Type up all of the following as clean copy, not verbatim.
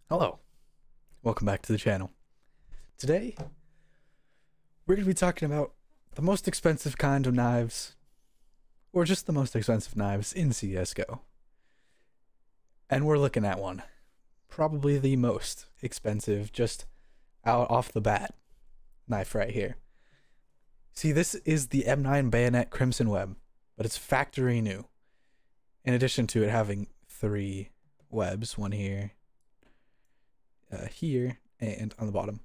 Hello, welcome back to the channel. Today, we're going to be talking about the most expensive kind of knives, or just the most expensive knives in CSGO. And we're looking at one, probably the most expensive, just out off the bat, knife right here. See, this is the M9 Bayonet Crimson Web, but it's factory new. In addition to it having 3 webs, one here, here, and on the bottom.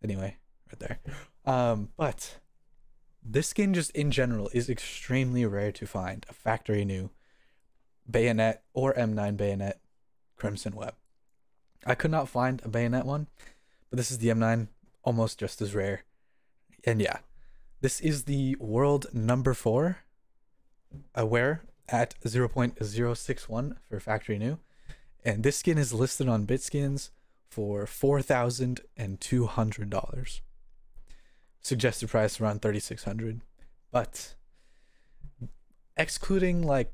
Anyway, right there. But this skin just in general is extremely rare to find a factory new bayonet or M9 bayonet Crimson Web. I could not find a bayonet one, but this is the M9, almost just as rare. And yeah, this is the world number 4 wear at 0.061 for factory new. And this skin is listed on BitSkins for $4,200. Suggested price around $3,600. But excluding like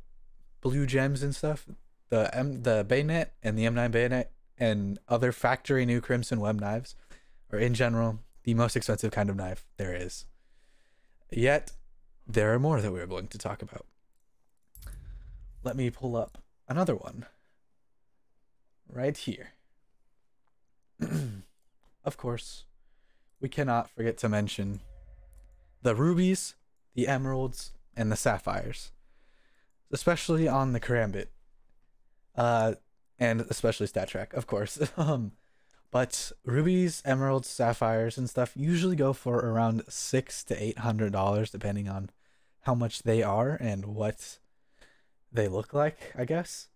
blue gems and stuff, the bayonet and the M9 bayonet and other factory new Crimson Web knives are in general the most expensive kind of knife there is. Yet there are more that we're going to talk about. Let me pull up another one right here. Of course, we cannot forget to mention the rubies, the emeralds, and the sapphires, especially on the Karambit, and especially StatTrak, of course. But rubies, emeralds, sapphires, and stuff usually go for around $600 to $800, depending on how much they are and what they look like, I guess,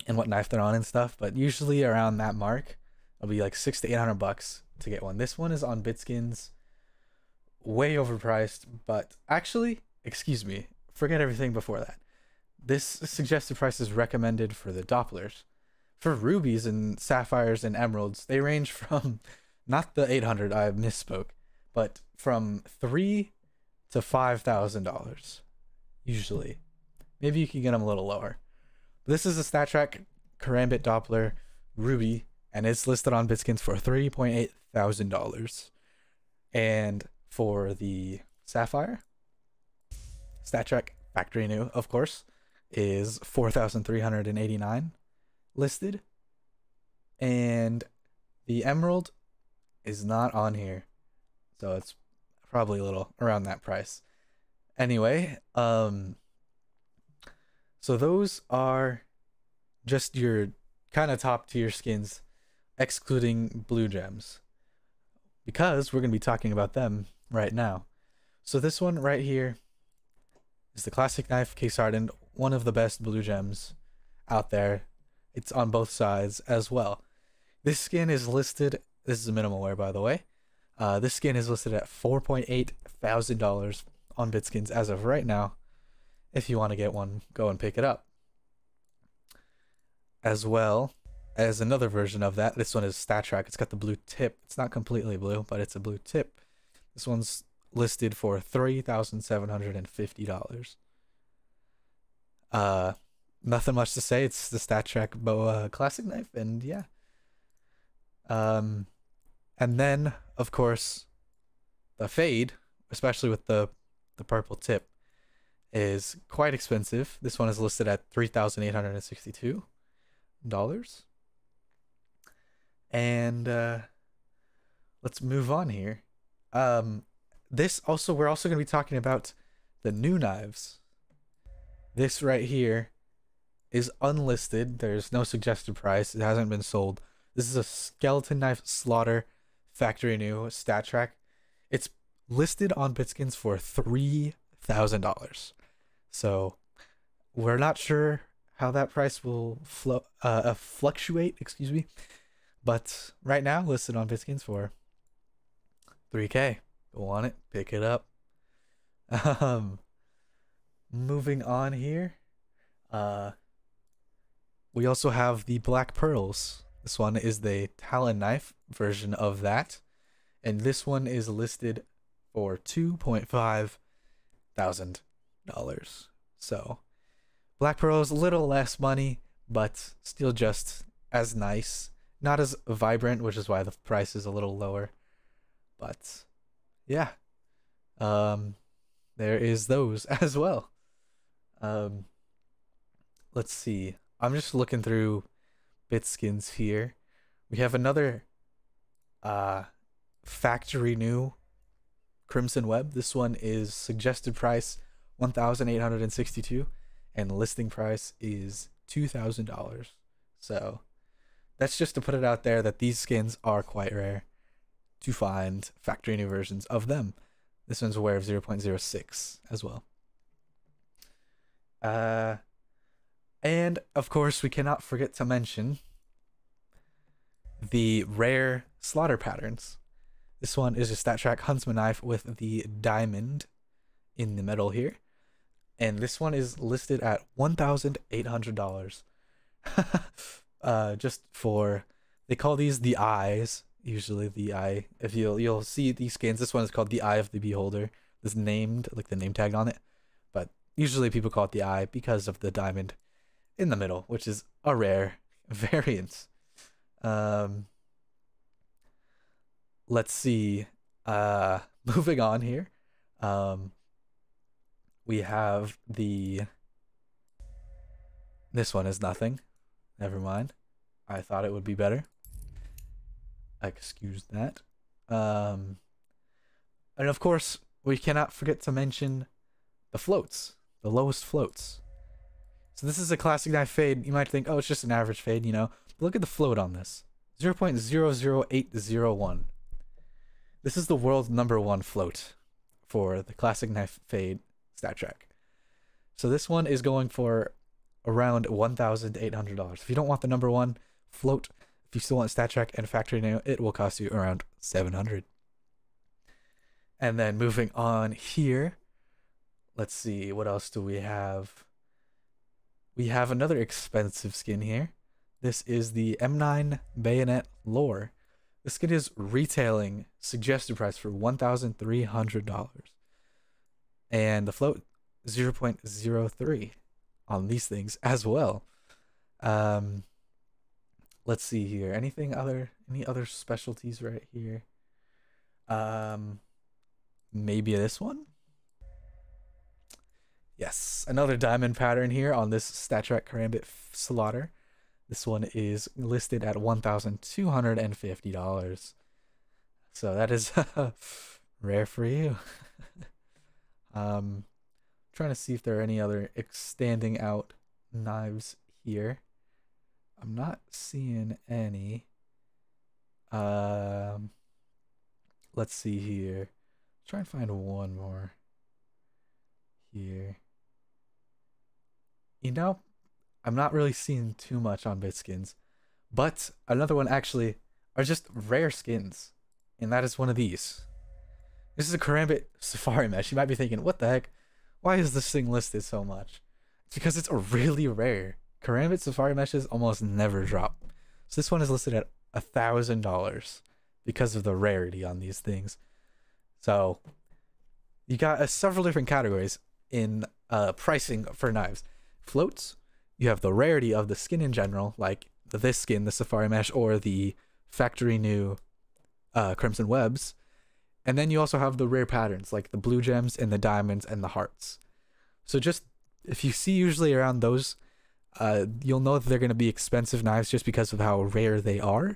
and what knife they're on and stuff. But usually around that mark, it'll be like $600 to $800 to get one. This one is on BitSkins, way overpriced. But actually, excuse me, forget everything before that. This suggested price is recommended for the Dopplers. For rubies and sapphires and emeralds, they range from not the 800, I misspoke, but from $3,000 to $5,000 usually. Maybe you can get them a little lower. This is a StatTrak Karambit Doppler Ruby, and it's listed on BitSkins for $3,800. And for the Sapphire, StatTrak factory new, of course, is $4,389 listed. And the Emerald is not on here, so it's probably a little around that price. Anyway, so those are just your kind of top tier skins, excluding blue gems, because we're going to be talking about them right now. So this one right here is the classic knife case hardened, one of the best blue gems out there. It's on both sides as well. This skin is listed, this is a minimal wear by the way, this skin is listed at $4,800 on BitSkins as of right now. If you want to get one, go and pick it up. As well as another version of that, this one is StatTrak. It's got the blue tip. It's not completely blue, but it's a blue tip. This one's listed for $3,750. Nothing much to say. It's the StatTrak boa classic knife, and yeah. And then, of course, the fade, especially with the purple tip, is quite expensive. This one is listed at $3,862. And let's move on here. We're also going to be talking about the new knives. This right here is unlisted. There's no suggested price. It hasn't been sold. This is a skeleton knife slaughter factory new StatTrak. It's listed on BitSkins for $3,000. So we're not sure how that price will fluctuate, excuse me. But right now, listed on BitSkins for $3K. Go on it, pick it up. Moving on here. We also have the Black Pearls. This one is the Talon knife version of that. And this one is listed for $2,500. So Black Pearls, a little less money, but still just as nice. Not as vibrant, which is why the price is a little lower. But yeah, um, there is those as well. Um, let's see. I'm just looking through Bitskins here. We have another factory new Crimson Web. This one is suggested price 1,862 and listing price is $2,000. So that's just to put it out there that these skins are quite rare to find factory new versions of them. This one's aware of 0.06 as well. And of course, we cannot forget to mention the rare slaughter patterns. This one is a StatTrak Huntsman knife with the diamond in the middle here. And this one is listed at $1,800. Just for, they call these the eyes. Usually the eye, if you'll see these skins, this one is called the Eye of the Beholder. It's named, like the name tag on it. But usually people call it the eye because of the diamond in the middle, which is a rare variant. Let's see. Moving on here. We have this one is nothing. Never mind. I thought it would be better. Excuse that. And of course, we cannot forget to mention the floats, the lowest floats. So this is a classic knife fade. You might think, oh, it's just an average fade, you know. But look at the float on this. 0.00801. This is the world's #1 float for the classic knife fade StatTrak. So this one is going for around $1,800. If you don't want the #1 float, if you still want StatTrak and factory new, it will cost you around $700. And then moving on here, let's see, what else do we have? We have another expensive skin here. This is the M9 Bayonet Lore. This skin is retailing suggested price for $1,300. And the float 0.03 on these things as well. Let's see here. Any other specialties right here? Maybe this one? Yes, another diamond pattern here on this StatTrak Karambit Slaughter. This one is listed at $1,250. So that is rare for you. Trying to see if there are any other standing out knives here. I'm not seeing any. Let's see here. Try and find one more here. You know, I'm not really seeing too much on Bitskins, but another one actually are just rare skins, and that is one of these. This is a Karambit Safari Mesh. You might be thinking, what the heck? Why is this thing listed so much? It's because it's really rare. Karambit Safari Meshes almost never drop. So this one is listed at $1,000 because of the rarity on these things. So you got several different categories in pricing for knives. Floats, you have the rarity of the skin in general, like this skin, the Safari Mesh, or the factory new Crimson Webs. And then you also have the rare patterns, like the blue gems and the diamonds and the hearts. So just, if you see usually around those, you'll know that they're going to be expensive knives just because of how rare they are.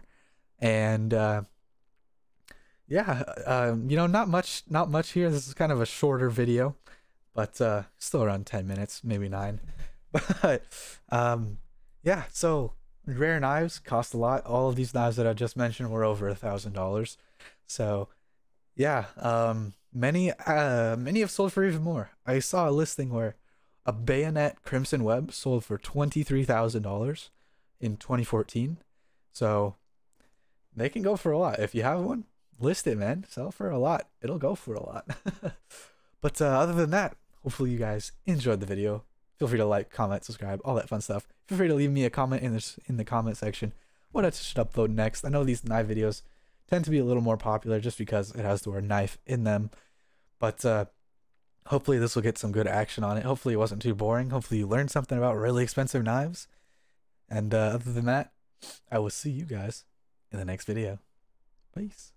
And yeah, you know, not much here. This is kind of a shorter video, but still around 10 minutes, maybe 9. But yeah, so rare knives cost a lot. All of these knives that I just mentioned were over $1,000. So yeah, many have sold for even more. I saw a listing where a bayonet Crimson Web sold for $23,000 in 2014. So they can go for a lot. If you have one, list it, man. Sell for a lot. It'll go for a lot. But other than that, hopefully you guys enjoyed the video. Feel free to like, comment, subscribe, all that fun stuff. Feel free to leave me a comment in the comment section what I should upload next. I know these knife videos tend to be a little more popular just because it has the word knife in them. But hopefully this will get some good action on it. Hopefully it wasn't too boring. Hopefully you learned something about really expensive knives. And other than that, I will see you guys in the next video. Peace.